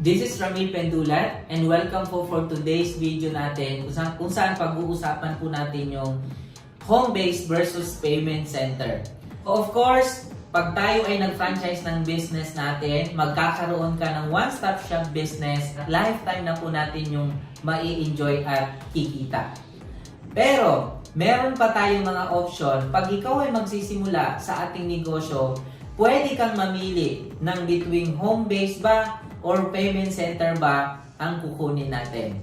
This is Ramil Pendulat and welcome po for today's video natin kung saan pag-uusapan po natin yung home-based versus payment center. Of course, pag tayo ay nag-franchise ng business natin, magkakaroon ka ng one-stop shop business, lifetime na po natin yung mai-enjoy at kikita. Pero, meron pa tayong mga option. Pag ikaw ay magsisimula sa ating negosyo, pwede kang mamili ng between home-based ba or payment center ba ang kukunin natin.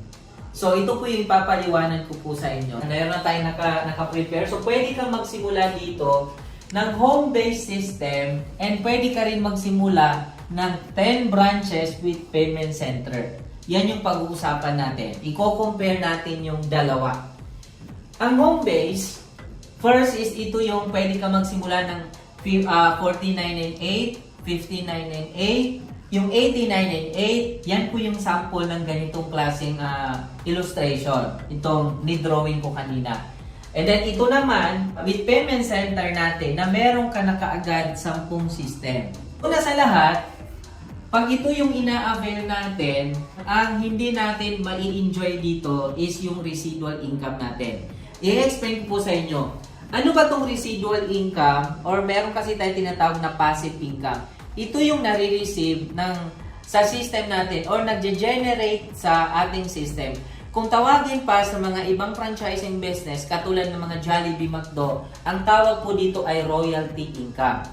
So, ito po yung ipapaliwanag ko po sa inyo. Meron na tayong naka-prepare. So, pwede kang magsimula dito ng home-based system and pwede ka rin magsimula ng 10 branches with payment center. Yan yung pag-uusapan natin. Iko-compare natin yung dalawa. Ang home-based, first is ito yung pwede ka magsimula ng 4998, 5998, yung 8998, yan po yung sample ng ganitong klaseng illustration. Itong ni-drawing ko kanina. And then ito naman, with payment center natin, na meron ka na kaagad 10 system. Una sa lahat, pag ito yung ina-avail natin, ang hindi natin mai-enjoy dito is yung residual income natin. I-explain ko po sa inyo. Ano ba tong residual income? Or meron kasi tayo tinatawag na passive income. Ito yung nare-receive sa system natin or nagge-generate sa ating system. Kung tawagin pa sa mga ibang franchising business, katulad ng mga Jollibee, McDo, ang tawag po dito ay royalty income.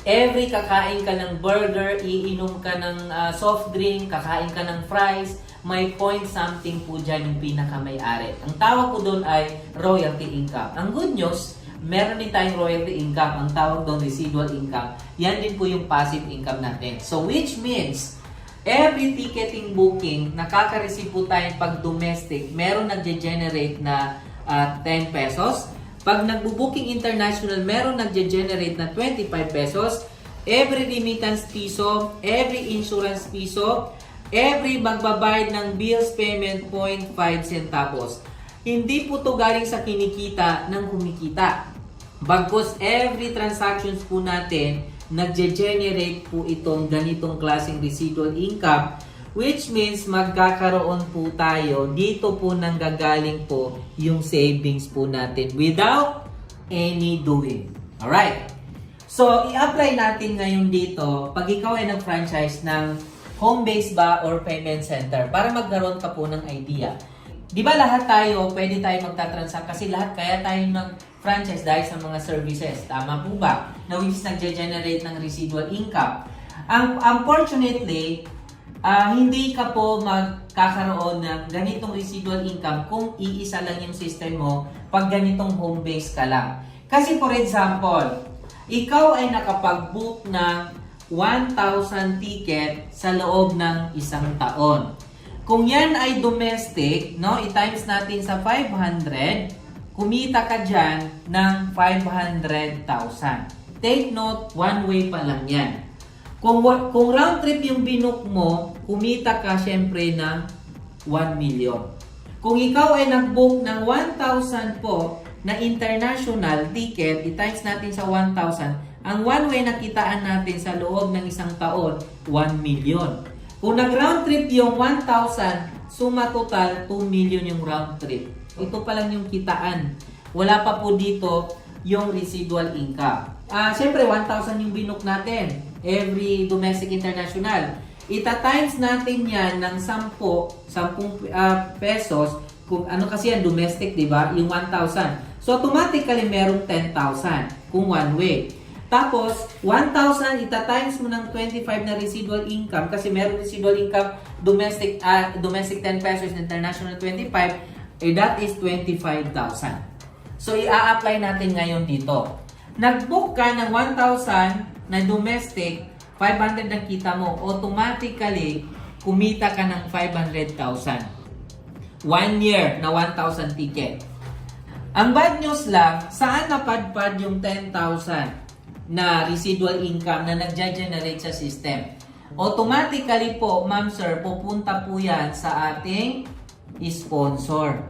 Every kakain ka ng burger, iinom ka ng soft drink, kakain ka ng fries, may point something po dyan yung pinaka-may-ari. Ang tawag po doon ay royalty income. Ang good news, meron din tayong royalty income. Ang tawag doon residual income. Yan din po yung passive income natin. So which means, every ticketing booking, nakaka-receive po tayo pag domestic, meron nagge-generate na 10 pesos. Pag nagbo-booking international, meron nagge-generate na 25 pesos. Every remittance piso, every insurance piso, every magbabayad ng bills payment 0.5 centavos. Hindi po to galing sa kinikita ng kumikita. Bagkus every transactions po natin, nagge-generate po itong ganitong klaseng residual income, which means magkakaroon po tayo, dito po nanggagaling po yung savings po natin without any doing. Alright? So, i-apply natin ngayon dito, pag ikaw ay nag-franchise ng home-based ba or payment center, para magkaroon ka po ng idea. Di ba lahat tayo, pwede tayo magta-transact kasi lahat kaya tayo nag-franchise dahil sa mga services. Tama po ba? Na which is nag-generate ng residual income. Unfortunately, hindi ka po magkakaroon ng ganitong residual income kung iisa lang yung system mo pag ganitong home-based ka lang. Kasi for example, ikaw ay nakapag-book ng 1,000 ticket sa loob ng isang taon. Kung yan ay domestic, no, i-times natin sa 500, kumita ka dyan ng 500,000. Take note, one way pa lang yan. Kung round trip yung binook mo, kumita ka syempre ng 1 million. Kung ikaw ay nag-book ng 1,000 po na international ticket, i-times natin sa 1,000, ang one way na kitaan natin sa loob ng isang taon, 1 million. Kung nag-round trip yung 1,000, suma total 2 million yung round trip. Ito pa lang yung kitaan. Wala pa po dito yung residual income. Siyempre, 1,000 yung binook natin. Every domestic international. Ita-times natin yan ng 10 pesos. Kung ano kasi yan, domestic, di ba? Yung 1,000. So, automatically, merong 10,000 kung one way. Tapos, 1,000 ita-times mo ng 25 na residual income kasi meron residual income domestic 10 pesos, international 25, that is 25,000. So, i-a-apply natin ngayon dito. Nag-book ka ng 1,000 na domestic, 500 ang kita mo, automatically, kumita ka ng 500,000. 1 year na 1,000 ticket. Ang bad news lang, saan napadpad yung 10,000? Na residual income na nagja-generate sa system. Automatically po, ma'am sir, pupunta po yan sa ating sponsor.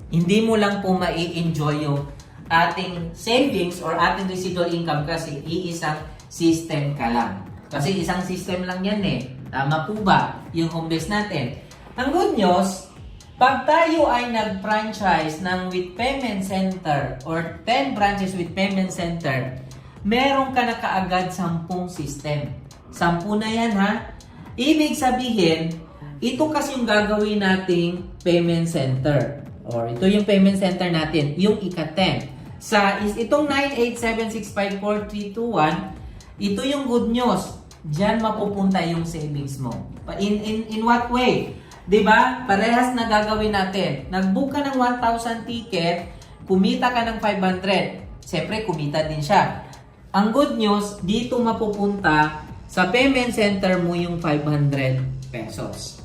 Hindi mo lang po mai-enjoy yung ating savings or ating residual income kasi iisang system ka lang. Kasi isang system lang yan eh. Tama po ba yung home base natin? Ang good news, pag tayo ay nag-franchise ng with payment center or 10 branches with payment center, meron ka na kaagad 10 system. 10 na yan ha. Ibig sabihin, ito kasi yung gagawin nating payment center. Or ito yung payment center natin, yung ika-10. Itong 987654321, ito yung good news. Diyan mapupunta yung savings mo. In what way? 'Di ba? Parehas na gagawin natin. Nag-book ka ng 1,000 ticket, kumita ka ng 500. Siyempre, kumita din siya. Ang good news, dito mapupunta sa payment center mo yung 500 pesos.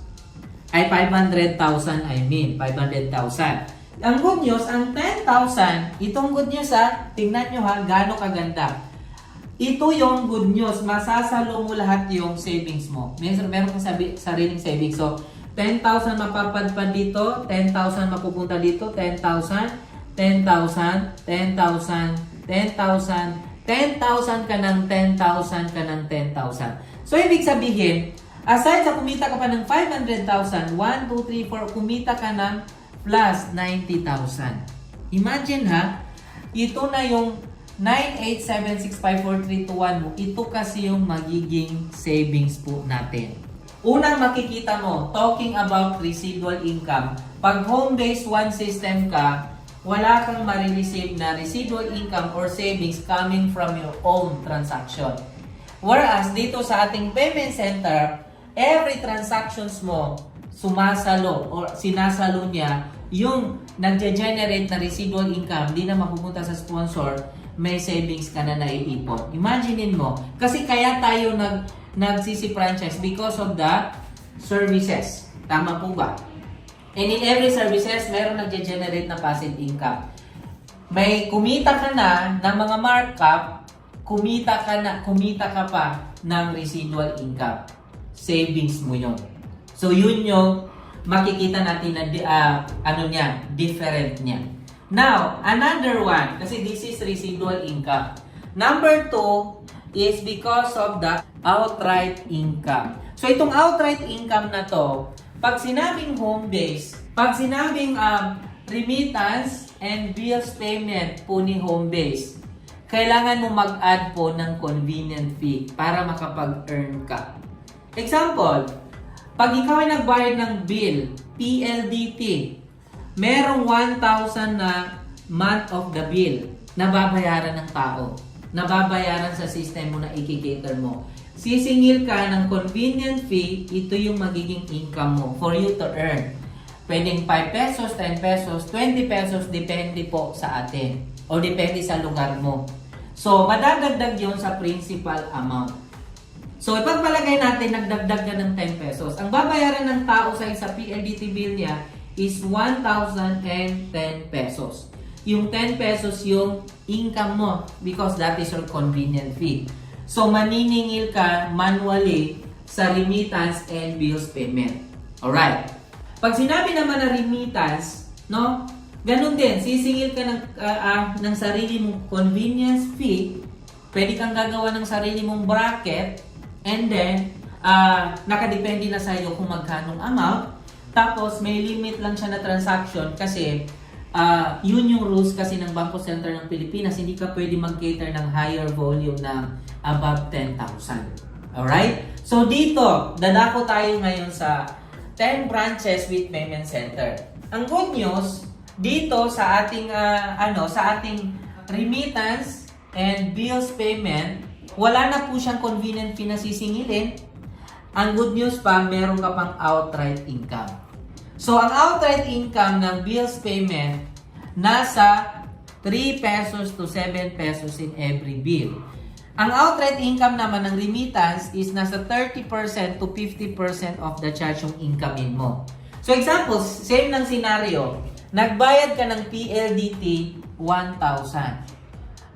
Ay 500,000, 500,000. Ang good news, ang 10,000, itong good news tingnan nyo gaano kaganda. Ito yung good news, masasalo mo lahat yung savings mo. Meron kang sariling savings. So, 10,000 mapapadpad dito, 10,000 mapupunta dito, 10,000, 10,000, 10,000, 10,000, 10,000 ka ng 10,000 ka ng 10,000. So, ibig sabihin, aside sa kumita ka pa ng 500,000, 1, 2, 3, 4, kumita ka ng plus 90,000. Imagine ito na yung 987654321 mo. Ito kasi yung magiging savings po natin. Unang makikita mo, talking about residual income. Pag home-based one system ka, wala kang marireceive na residual income or savings coming from your own transaction. Whereas dito sa ating payment center, every transactions mo, sumasalo or sinasalo niya yung nagge-generate na residual income, di na mapupunta sa sponsor, may savings ka na naiipon. Imaginein mo, kasi kaya tayo nagsisi-franchise because of the services. Tama po ba? And in every services, meron nagge-generate na passive income. May kumita ka na ng mga markup, kumita ka pa ng residual income. Savings mo yun. So yun yung makikita natin na different niya. Now, another one, kasi this is residual income. Number 2 is because of the outright income. So itong outright income na to, pag sinabing home base, pag sinabing remittance and bills payment po ni home base, kailangan mo mag-add po ng convenient fee para makapag-earn ka. Example, pag ikaw ay nagbayad ng bill, PLDT, merong 1,000 na month of the bill na babayaran ng tao, na babayaran sa system mo na i-cater mo. Sisingil ka ng convenient fee, ito yung magiging income mo for you to earn. Pwedeng 5 pesos, 10 pesos, 20 pesos, depende po sa atin. O depende sa lugar mo. So, madadagdag yun sa principal amount. So, ipagpalagay natin, nagdagdag ka ng 10 pesos. Ang babayaran ng tao sa PLDT bill niya is 1,010 pesos. Yung 10 pesos yung income mo because that is your convenient fee. So, maniningil ka manually sa remittance and bills payment. Alright. Pag sinabi naman na remittance, no? Ganun din, sisingil ka ng sarili mong convenience fee. Pwede kang gagawa ng sarili mong bracket. And then, nakadepende na sa iyo kung magkanong amount. Tapos, may limit lang siya na transaction kasi yun yung rules kasi ng Bangko Sentral ng Pilipinas. Hindi ka pwede mag-cater ng higher volume ng above 10,000. Alright? So, dito, dadako tayo ngayon sa 10 branches with payment center. Ang good news, dito sa ating, sa ating remittance and bills payment, wala na po siyang convenient fee na sisingilin. Ang good news pa, meron ka pang outright income. So, ang outright income ng bills payment, nasa 3 pesos to 7 pesos in every bill. Ang outright income naman ng remittance is nasa 30% to 50% of the charge yung income mo. So, example, same ng scenario. Nagbayad ka ng PLDT 1,000.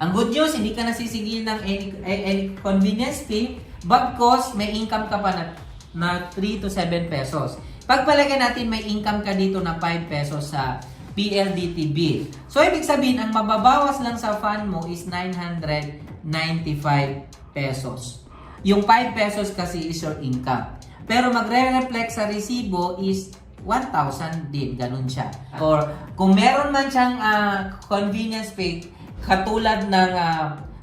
Ang good news, hindi ka nasisigil ng any convenience fee, bagkos may income ka pa na 3 to 7 pesos. Pagpalagay natin may income ka dito na 5 pesos sa PLDT bill. So, ibig sabihin, ang mababawas lang sa fund mo is 995 pesos. Yung 5 pesos kasi is your income. Pero magre-reflect sa resibo is 1,000 din, ganun siya. Or kung meron man siyang convenience fee, katulad ng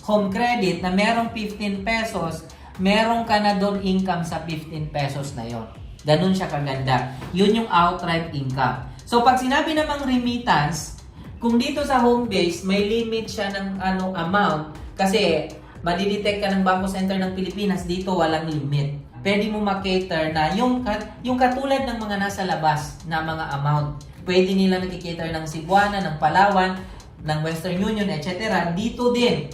home credit na merong 15 pesos, meron ka na doon income sa 15 pesos na yon. Ganun siya kaganda. Yun yung outright income. So pag sinabi namang remittance, kung dito sa home base, may limit siya ng amount kasi madidetect ka ng Bangko Sentral ng Pilipinas, dito walang limit. Pwede mo makater na yung katulad ng mga nasa labas na mga amount. Pwede nila nakikater ng Cebuana, ng Palawan, ng Western Union, etc. Dito din.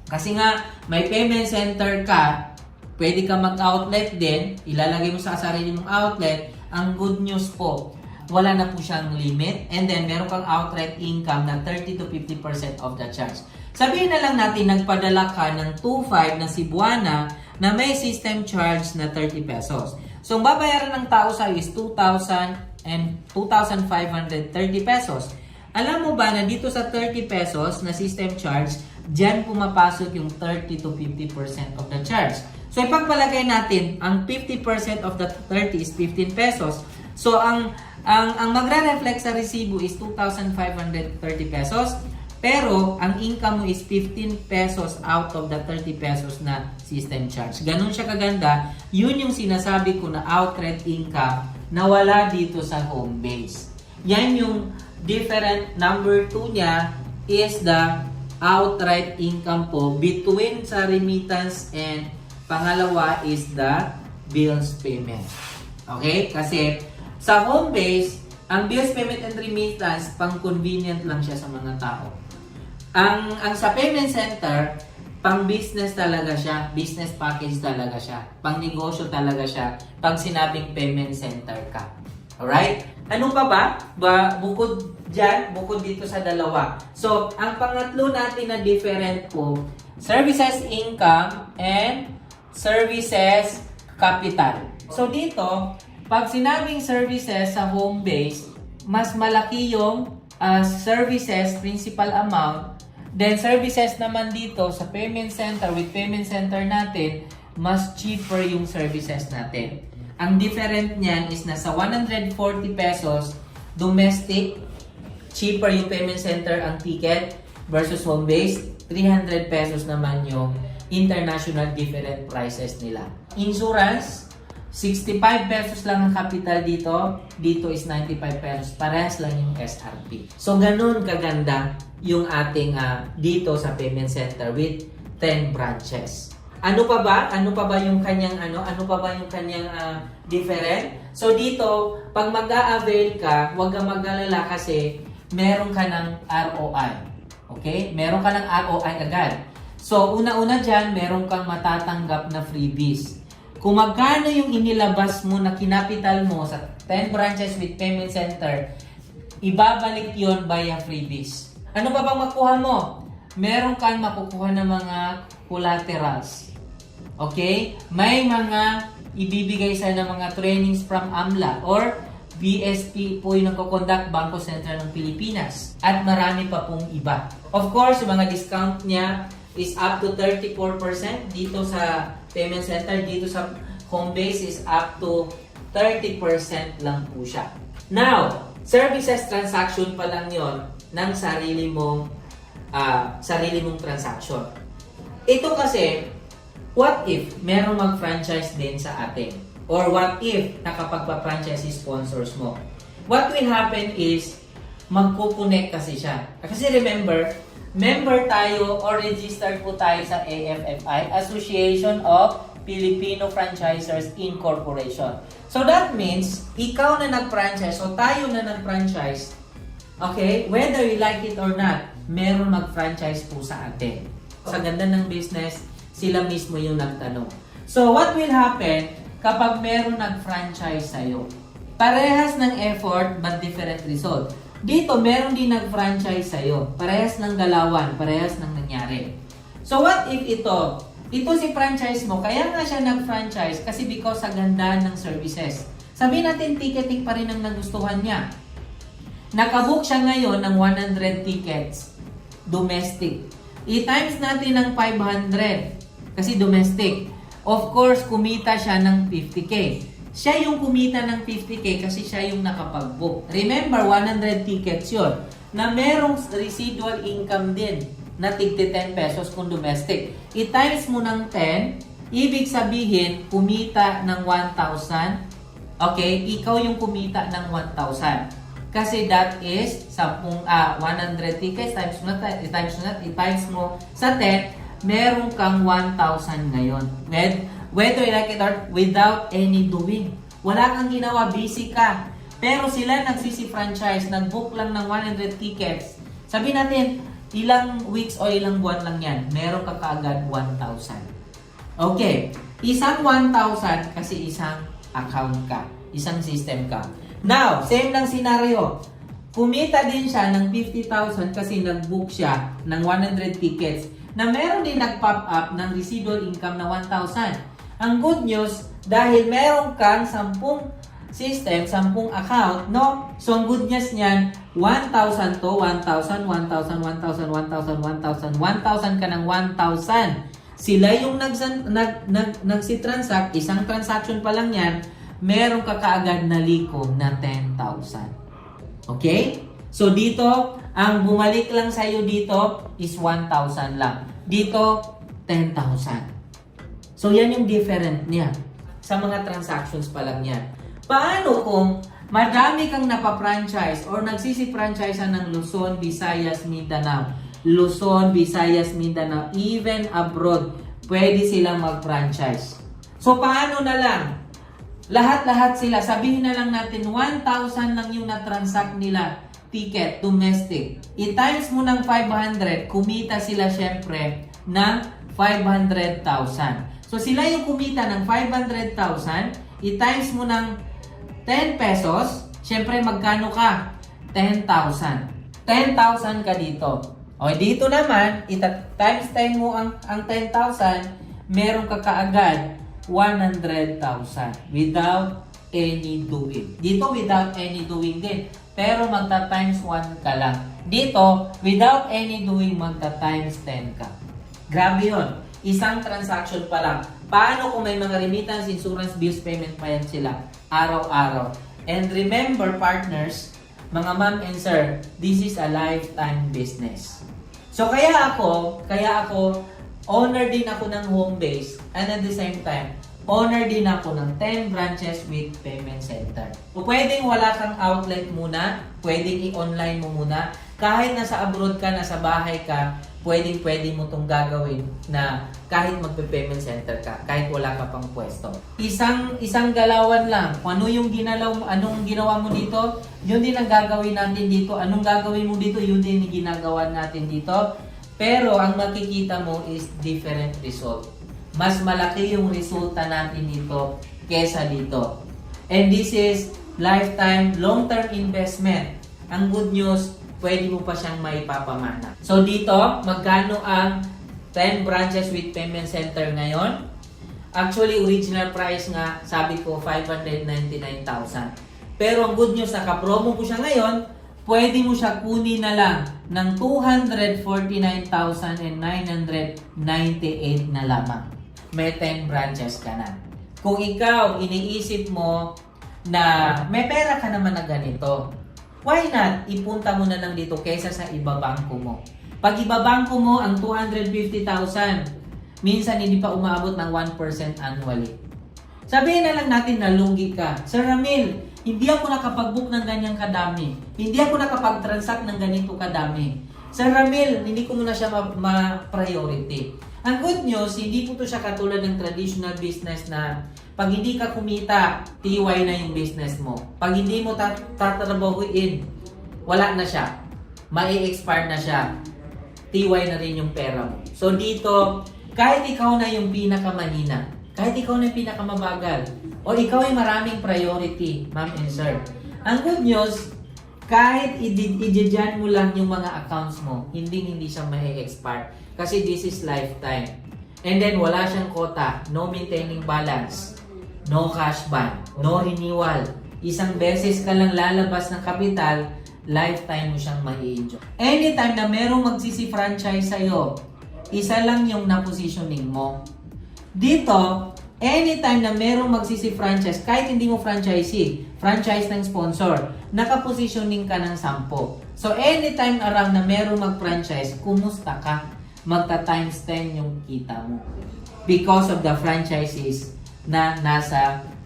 Kasi nga, may payment center ka, pwede ka mag-outlet din, ilalagay mo sa sarili mong outlet. Ang good news po, wala na po siyang limit, and then meron kang outright income na 30 to 50% of the charge. Sabihin na lang natin, nagpadala ka ng 2.5 na Cebuana na may system charge na 30 pesos. So, ang babayaran ng tao sa'yo is 2,000 and 2,530 pesos. Alam mo ba na dito sa 30 pesos na system charge, diyan pumapasok yung 30 to 50% of the charge. So, ipagpalagay natin, ang 50% of the 30 is 15 pesos. So, ang magre-reflect sa resibo is 2,530 pesos. Pero, ang income mo is 15 pesos out of the 30 pesos na system charge. Ganun siya kaganda. Yun yung sinasabi ko na outright income na wala dito sa home base. Yan yung different. Number 2 niya is the outright income po between sa remittance, and pangalawa is the bills payment. Okay? Kasi sa home base, ang bills payment and remittance, pang convenient lang siya sa mga tao. Ang sa payment center, pang business talaga siya, business package talaga siya, pang negosyo talaga siya, pag sinabing payment center ka. Alright? Ano pa ba? Bukod dyan, bukod dito sa dalawa. So, ang pangatlo natin na different po, services income and services capital. So, dito, pag sinabing services sa home base, mas malaki yung services principal amount. Then services naman dito sa payment center, with payment center natin, mas cheaper yung services natin. Ang different niyan is nasa 140 pesos domestic, cheaper yung payment center ang ticket versus home base, 300 pesos naman yung international, different prices nila. Insurance, 65 pesos lang ang capital dito. Dito is 95 pesos. Parehas lang yung SRP. So, ganun kaganda yung ating dito sa payment center with 10 branches. Ano pa ba? Ano pa ba yung kanyang different? So, dito, pag mag-a-avail ka, huwag kang mag-alala kasi meron ka ng ROI. Okay? Meron ka ng ROI agad. So, una-una dyan, meron kang matatanggap na freebies. Kung magkano yung inilabas mo na kinapital mo sa 10 branches with payment center, ibabalik yon via freebies. Ano pa bang makuha mo? Meron kang makukuha ng mga collaterals. Okay? May mga ibibigay sa ng mga trainings from AMLA or BSP po yung nagko-conduct Bangko Sentral ng Pilipinas. At marami pa pong iba. Of course, yung mga discount niya is up to 34% dito sa payment center. Dito sa home base is up to 30% lang po siya. Now, services transaction pa lang yon ng sarili mong transaction. Ito kasi, what if merong mag-franchise din sa atin? Or what if nakapagpa-franchise si sponsors mo? What will happen is, magkukunek kasi siya. Kasi remember, member tayo or registered po tayo sa AFFI, Association of Filipino Franchisers Incorporation. So that means, ikaw na nag-franchise o tayo na nag-franchise, okay, whether you like it or not, meron mag-franchise po sa atin. Sa ganda ng business, sila mismo yung nagtanong. So what will happen kapag meron nag-franchise sa'yo? Parehas ng effort but different result. Dito, meron din nag-franchise sa'yo. Parehas ng galawan, parehas ng nangyari. So what if ito si franchise mo, kaya nga siya nag-franchise kasi because sa ganda ng services. Sabihin natin, ticketing pa rin ang nagustuhan niya. Nakabook siya ngayon ng 100 tickets, domestic. I-times natin ng 500 kasi domestic. Of course, kumita siya ng 50K. siya yung kumita ng 50K kasi siya yung nakapag-book. Remember, 100 tickets yun na merong residual income din na tigti 10 pesos kung domestic. I-times mo ng 10, ibig sabihin, kumita ng 1,000. Okay? Ikaw yung kumita ng 1,000. Kasi that is 100 tickets times mo sa 10, meron kang 1,000 ngayon. Whether you like it or without any doing. Wala kang ginawa, busy ka. Pero sila nagsisi-franchise, nag-book lang ng 100 tickets. Sabi natin, ilang weeks o ilang buwan lang yan, meron ka kaagad 1,000. Okay, isang 1,000 kasi isang account ka, isang system ka. Now, same lang scenario. Kumita din siya ng 50,000 kasi nag-book siya ng 100 tickets na meron din nag-pop up ng residual income na 1,000. Ang good news, dahil meron kang 10 system, 10 account, no? So, ang good news niyan, 1,000 to, 1,000, 1,000, 1,000, 1,000, 1,000, 1,000 ka ng 1,000. Sila yung nagsi-transact, isang transaction pa lang yan, meron ka kaagad na likom na 10,000. Okay? So, dito, ang bumalik lang sa'yo dito is 1,000 lang. Dito, 10,000. So, yan yung different niya. Sa mga transactions pa lang yan. Paano kung madami kang napapranchise or nagsisi-franchise ng Luzon, Visayas, Mindanao? Luzon, Visayas, Mindanao, even abroad, pwede silang mag-franchise. So, paano na lang? Lahat-lahat sila, sabihin na lang natin, 1,000 lang yung na-transact nila, ticket, domestic. I-times mo ng 500, kumita sila syempre ng 500,000. So, sila yung kumita ng 500,000, i-times mo ng 10 pesos, syempre magkano ka? 10,000. 10,000 ka dito. O, dito naman, times 10 mo ang 10,000, meron ka kaagad 100,000 without any doing. Dito, without any doing din. Pero magta-times 1 ka lang. Dito, without any doing, magta-times 10 ka. Grabe yun. Isang transaction pa lang. Paano kung may mga remittance, insurance, bills, payment pa yan sila? Araw-araw. And remember, partners, mga ma'am and sir, this is a lifetime business. So, kaya ako, owner din ako ng home base, and at the same time, owner din ako ng 10 branches with payment center. So, pwedeng wala kang outlet muna, pwedeng i-online mo muna. Kahit nasa abroad ka, nasa bahay ka, pwede mo itong gagawin na kahit magpe-payment center ka, kahit wala ka pang pwesto. Isang galawan lang. Kung anong ginawa mo dito, yun din ang gagawin natin dito. Anong gagawin mo dito, yun din ang ginagawa natin dito. Pero ang makikita mo is different result. Mas malaki yung resulta natin dito kesa dito. And this is lifetime, long-term investment. Ang good news, pwede mo pa siyang maipapamana. So dito, magkano ang 10 branches with payment center ngayon? Actually, original price nga, sabi ko, 599,000. Pero ang good news, naka-promo ko siya ngayon, pwede mo siya kunin na lang ng 249,998 na lamang. May 10 branches ka na. Kung ikaw, iniisip mo na may pera ka naman na ganito, why not ipunta mo na lang dito kaysa sa ibabangko mo? Pag ibabangko mo ang 250,000, minsan hindi pa umaabot ng 1% annually. Sabihin na lang natin na lugi ka. Sir Ramil, hindi ako nakapag-book ng ganyang kadami. Hindi ako nakapag-transact ng ganito kadami. Sir Ramil, hindi ko muna siya ma-priority. Ang good news, hindi po to siya katulad ng traditional business na pag hindi ka kumita, TY na yung business mo. Pag hindi mo tatrabahuin, wala na siya. Mai-expire na siya. TY na rin yung pera mo. So dito, kahit ikaw na yung pinakamahina, kahit ikaw na yung pinakamabagal, o ikaw ay maraming priority, ma'am and sir. Ang good news, kahit i-dyan mo lang yung mga accounts mo, hindi siya mai-expire. Kasi this is lifetime. And then wala siyang quota, no maintaining balance, no cash ban, no renewal. Isang beses ka lang lalabas ng kapital, lifetime mo siyang mai-enjoy. Anytime na merong magsisi-franchise sa'yo, isa lang yung na-positioning mo. Dito, anytime na merong magsisi-franchise, kahit hindi mo franchisee, franchise ng sponsor, nakapositioning ka ng 10. So, anytime around na merong mag-franchise, kumusta ka? Magta times 10 yung kita mo. Because of the franchises na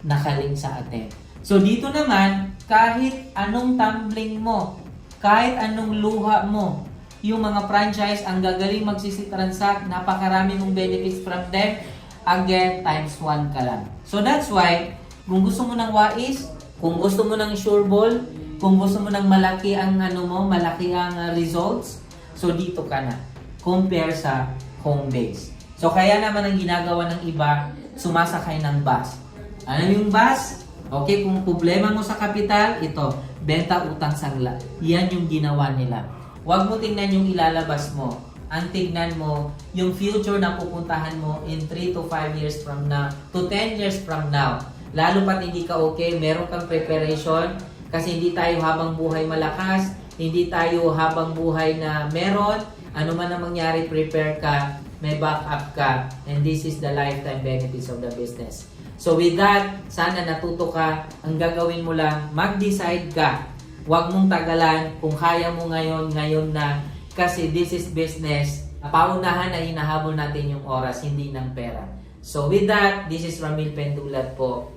nakaling sa atin. So, dito naman, kahit anong tumbling mo, kahit anong luha mo, yung mga franchise, ang gagaling magsisi-transact, napakarami mong benefits from them, again, times 1 ka lang. So that's why, kung gusto mo ng wais, kung gusto mo ng sure ball, kung gusto mo ng malaki ang malaki ang results, so dito ka na. Compare sa home base. So kaya naman ang ginagawa ng iba, sumasakay ng bus. Ano yung bus? Okay, kung problema mo sa kapital, ito, benta utang sangla. Yan yung ginawa nila. Huwag mo tingnan yung ilalabas mo. Ang tignan mo, yung future na pupuntahan mo in 3 to 5 years from now, to 10 years from now. Lalo pat hindi ka okay, meron kang preparation, kasi hindi tayo habang buhay malakas, hindi tayo habang buhay na meron, ano man ang mangyari, prepare ka, may backup ka, and this is the lifetime benefits of the business. So with that, sana natuto ka, ang gagawin mo lang, mag-decide ka. Huwag mong tagalan, kung kaya mo ngayon na, kasi this is business. Paunahan na hinahabol natin yung oras, hindi ng pera. So with that, this is Ramil Pendulat po.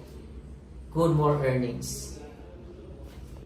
Good more earnings.